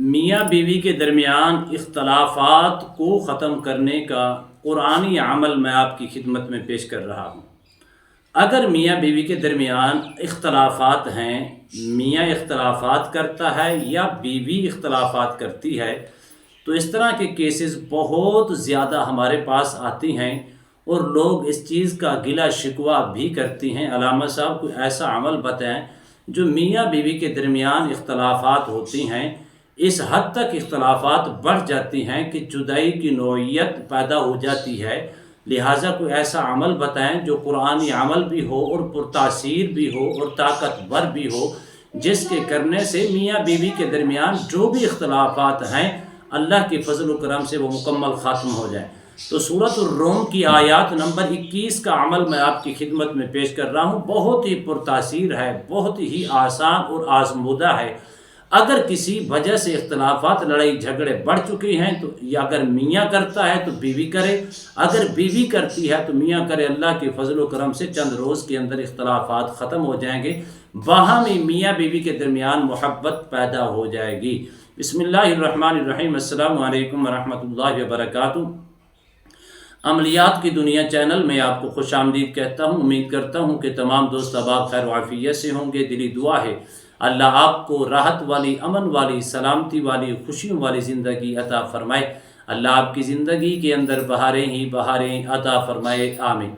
मियाँ बीवी के दरमियान इख्तलाफात को ख़त्म करने का कुरानी अमल मैं आपकी खिदमत में पेश कर रहा हूँ। अगर मियाँ बीवी के दरमियान इख्तलाफात हैं, मियाँ इख्तलाफात करता है या बीवी इख्तलाफात करती है, तो इस तरह के केसेस बहुत ज़्यादा हमारे पास आती हैं और लोग इस चीज़ का गिला शिकवा भी करती हैं। अल्लामा साहब कोई ऐसा अमल बताएं जो मियाँ बीवी के दरमियान इख्तलाफात होती हैं, इस हद तक इख्तलाफात बढ़ जाती हैं कि जुदाई की नौइयत पैदा हो जाती है। लिहाजा कोई ऐसा अमल बताएं जो कुरानी अमल भी हो और पुरतासीर भी हो और ताकतवर भी हो, जिसके करने से मियाँ बीवी के दरमियान जो भी इख्तलाफात हैं अल्लाह के फजल करम से वो मुकम्मल ख़त्म हो जाए। तो सूरत रूम की आयत नंबर 21 का अमल मैं आपकी खिदमत में पेश कर रहा हूँ। बहुत ही पुरतासीर है, बहुत ही आसान और आजमूदा है। अगर किसी वजह से इख्तलाफात लड़ाई झगड़े बढ़ चुके हैं तो या अगर मियाँ करता है तो बीवी करे, अगर बीवी करती है तो मियाँ करे। अल्लाह के फजल करम से चंद रोज़ के अंदर इख्तलाफात ख़त्म हो जाएंगे, बाहमी मियाँ बीवी के दरमियान मोहब्बत पैदा हो जाएगी। बिस्मिल्लाहिर्रहमानिर्रहीम। अस्सलामु अलैकुम वरहमतुल्लाहि वबरकातुहू। अमलियात की दुनिया चैनल में आपको खुश आमदीद कहता हूँ। उम्मीद करता हूँ कि तमाम दोस्त अहबाब खैर वाफियत से होंगे। दिली दुआ है अल्लाह आपको राहत वाली, अमन वाली, सलामती वाली, खुशियों वाली ज़िंदगी अता फ़रमाए। अल्लाह आपकी ज़िंदगी के अंदर बहारें ही बहारें अता फ़रमाए, आमीन।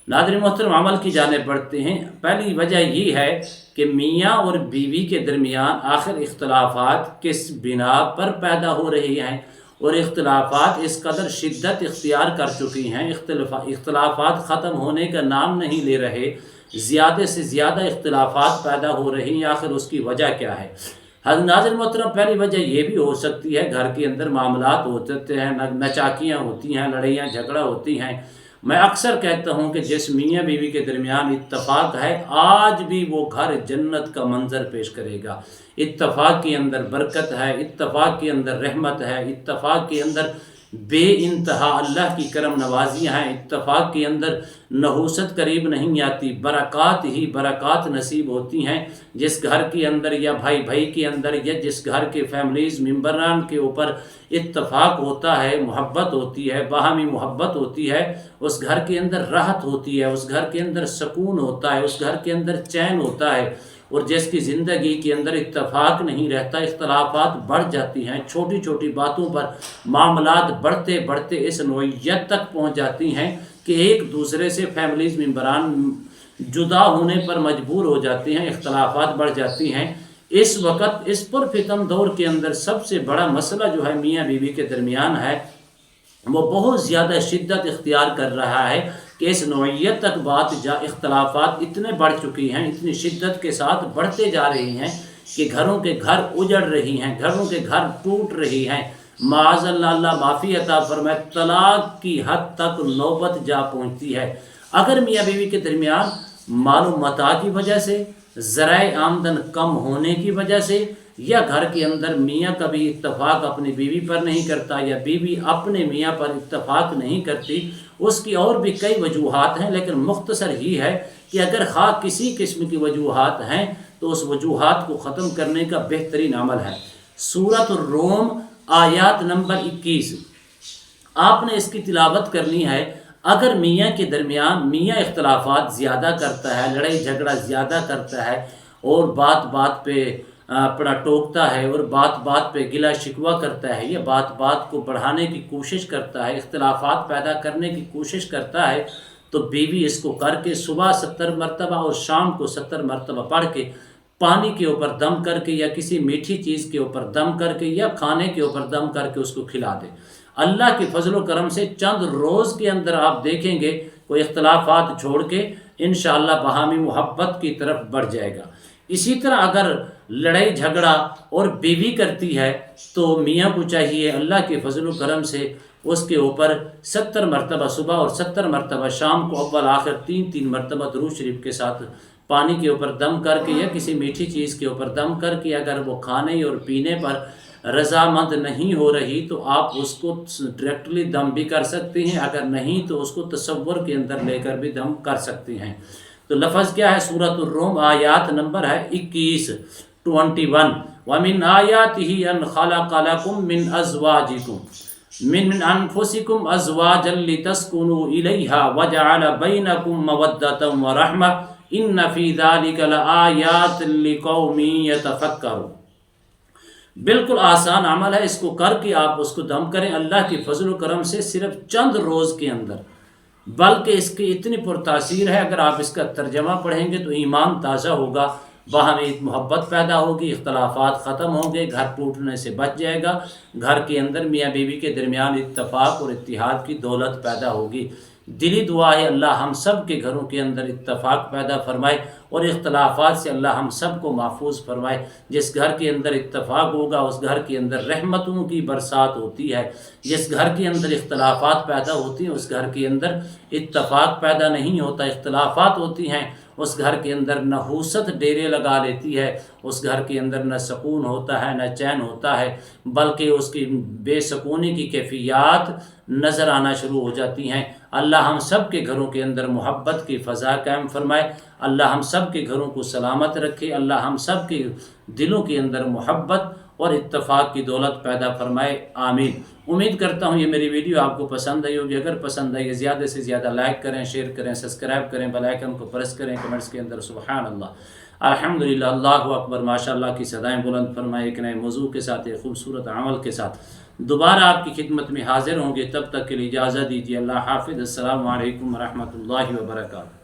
नाज़रीन मोहतरम, अमल की जानिब बढ़ते हैं। पहली वजह ये है कि मियाँ और बीवी के दरमियान आखिर इख्तलाफात किस बिना पर पैदा हो रही हैं और इख्तलाफात इस कदर शिद्दत इख्तियार कर चुकी हैं, इख्तलाफात ख़त्म होने का नाम नहीं ले रहे, ज़्यादा से ज़्यादा इख्तलाफात पैदा हो रही हैं। आखिर उसकी वजह क्या है? नाज़रीन मोहतरम, पहली वजह ये भी हो सकती है घर के अंदर मामलात होते हैं, नचाकियाँ होती हैं, लड़ाइयाँ झगड़ा होती हैं। मैं अक्सर कहता हूँ कि जिस मियाँ बीवी के दरमियान इत्तफाक है, आज भी वो घर जन्नत का मंजर पेश करेगा। इत्तफाक के अंदर बरकत है, इत्तफाक के अंदर रहमत है, इत्तफाक के अंदर बे इंतहा अल्लाह की करम नवाजियाँ हैं, इत्तफाक के अंदर नहूसत करीब नहीं आती, बरक़ात ही बरक़ात नसीब होती हैं। जिस घर के अंदर या भाई भाई के अंदर या जिस घर के फैमिलीज़ मेम्बरान के ऊपर इत्तफाक होता है, मोहब्बत होती है, बाहमी मोहब्बत होती है, उस घर के अंदर राहत होती है, उस घर के अंदर सुकून होता है, उस घर के अंदर चैन होता है। और जिसकी ज़िंदगी के अंदर इत्तफाक नहीं रहता, इख्तलाफात बढ़ जाती हैं, छोटी छोटी बातों पर मामलात बढ़ते बढ़ते इस नौइयत तक पहुँच जाती हैं कि एक दूसरे से फैमिलीज़ मेम्बरान जुदा होने पर मजबूर हो जाती हैं, इख्तलाफात बढ़ जाती हैं। इस वक्त इस पुरफितन दौर के अंदर सबसे बड़ा मसला जो है मियाँ बीवी के दरमियान है, वो बहुत ज़्यादा शिद्दत इख्तियार कर रहा है कि इस नौइयत तक बात इख्तलाफात इतने बढ़ चुकी हैं, इतनी शिद्दत के साथ बढ़ते जा रही हैं कि घरों के घर उजड़ रही हैं, घरों के घर टूट रही हैं। माज़अल्लाह माफ़ी अता फरमाए, तलाक की हद तक नौबत जा पहुँचती है। अगर मियाँ बीवी के दरमियान मालूम मता की वजह से, ज़राए आमदन कम होने की वजह से, या घर के अंदर मियाँ कभी इत्तफाक अपनी बीवी पर नहीं करता या बीवी अपने मियाँ पर इत्तफाक नहीं करती, उसकी और भी कई वजूहात हैं। लेकिन मुख्तसर ही है कि अगर ख़ा किसी किस्म की वजूहात हैं तो उस वजूहात को ख़त्म करने का बेहतरीन अमल है सूरत रूम आयत नंबर 21। आपने इसकी तिलावत करनी है। अगर मियाँ के दरमियान मियाँ इख्तलाफात ज़्यादा करता है, लड़ाई झगड़ा ज़्यादा करता है और बात बात पे अपना टोकता है और बात बात पे गिला शिकवा करता है या बात बात को बढ़ाने की कोशिश करता है, इख्तलाफात पैदा करने की कोशिश करता है, तो बीवी इसको करके सुबह 70 मरतबा और शाम को 70 मरतबा पढ़ के पानी के ऊपर दम करके या किसी मीठी चीज़ के ऊपर दम करके या खाने के ऊपर दम करके उसको खिला दे। अल्लाह के फजल करम से चंद रोज़ के अंदर आप देखेंगे कोई इख्तलाफात छोड़ के इंशाअल्लाह बाहमी मोहब्बत की तरफ बढ़ जाएगा। इसी तरह अगर लड़ाई झगड़ा और बीवी करती है तो मियाँ को चाहिए अल्लाह के फजल करम से उसके ऊपर 70 मरतबा सुबह और 70 मरतबा शाम को अव्वल आखिर 3-3 मरतबा दुरूद शरीफ के साथ पानी के ऊपर दम करके या किसी मीठी चीज़ के ऊपर दम करके, अगर वो खाने और पीने पर रज़ामंद नहीं हो रही तो आप उसको डायरेक्टली दम भी कर सकती हैं, अगर नहीं तो उसको तसव्वुर के अंदर लेकर भी दम कर सकती हैं। तो लफ्ज़ क्या है? सूरत रूम आयत नंबर है 21। ومن آیاتہ ان خلق لکم من ازواجکم من انفسکم ازواجا لتسکنوا الیہا وجعل بینکم مودۃ ورحمہ ان فی ذلک لآیات لقوم یتفکرون۔ بالکل آسان عمل ہے، اس کو کر کے آپ اس کو دم کریں اللہ کے فضل و کرم سے صرف چند روز کے اندر، بلکہ اس کی اتنی پرتاثیر ہے اگر آپ اس کا ترجمہ پڑھیں گے تو ایمان تازہ ہوگا، باہمی محبت پیدا ہوگی، اختلافات ختم ہوں گے، گھر ٹوٹنے سے بچ جائے گا، گھر کے اندر میاں بیوی کے درمیان اتفاق اور اتحاد کی دولت پیدا ہوگی۔ دلی دعا ہے اللہ ہم سب کے گھروں کے اندر اتفاق پیدا فرمائے اور اختلافات سے اللہ ہم سب کو محفوظ فرمائے۔ جس گھر کے اندر اتفاق ہوگا اس گھر کے اندر رحمتوں کی برسات ہوتی ہے، جس گھر کے اندر اختلافات پیدا ہوتی ہیں اس گھر کے اندر اتفاق پیدا نہیں ہوتا، اختلافات ہوتی ہیں اس گھر کے اندر نحوست ڈیرے لگا لیتی ہے، اس گھر کے اندر نہ سکون ہوتا ہے نہ چین ہوتا ہے، بلکہ اس کی بے سکونی کی کیفیات نظر آنا شروع ہو جاتی ہیں۔ اللہ ہم سب کے گھروں کے اندر محبت کی فضا قائم فرمائے، اللہ ہم سب کے گھروں کو سلامت رکھے، اللہ ہم سب کے دلوں کے اندر محبت اور اتفاق کی دولت پیدا فرمائے، آمین۔ امید کرتا ہوں یہ میری ویڈیو آپ کو پسند آئی ہوگی، اگر پسند آئی ہے زیادہ سے زیادہ لائک کریں، شیئر کریں، سبسکرائب کریں، بیل آئیکن کو پریس کریں، کمنٹس کے اندر سبحان اللہ، الحمدللہ، اللہ اکبر، ماشاءاللہ کی صدائیں بلند فرمائے۔ ایک نئے موضوع کے ساتھ، ایک خوبصورت عمل کے ساتھ دوبارہ آپ کی خدمت میں حاضر ہوں گے، تب تک کے لیے اجازت دیجیے، اللہ حافظ، السلام علیکم ورحمۃ اللہ وبرکاتہ۔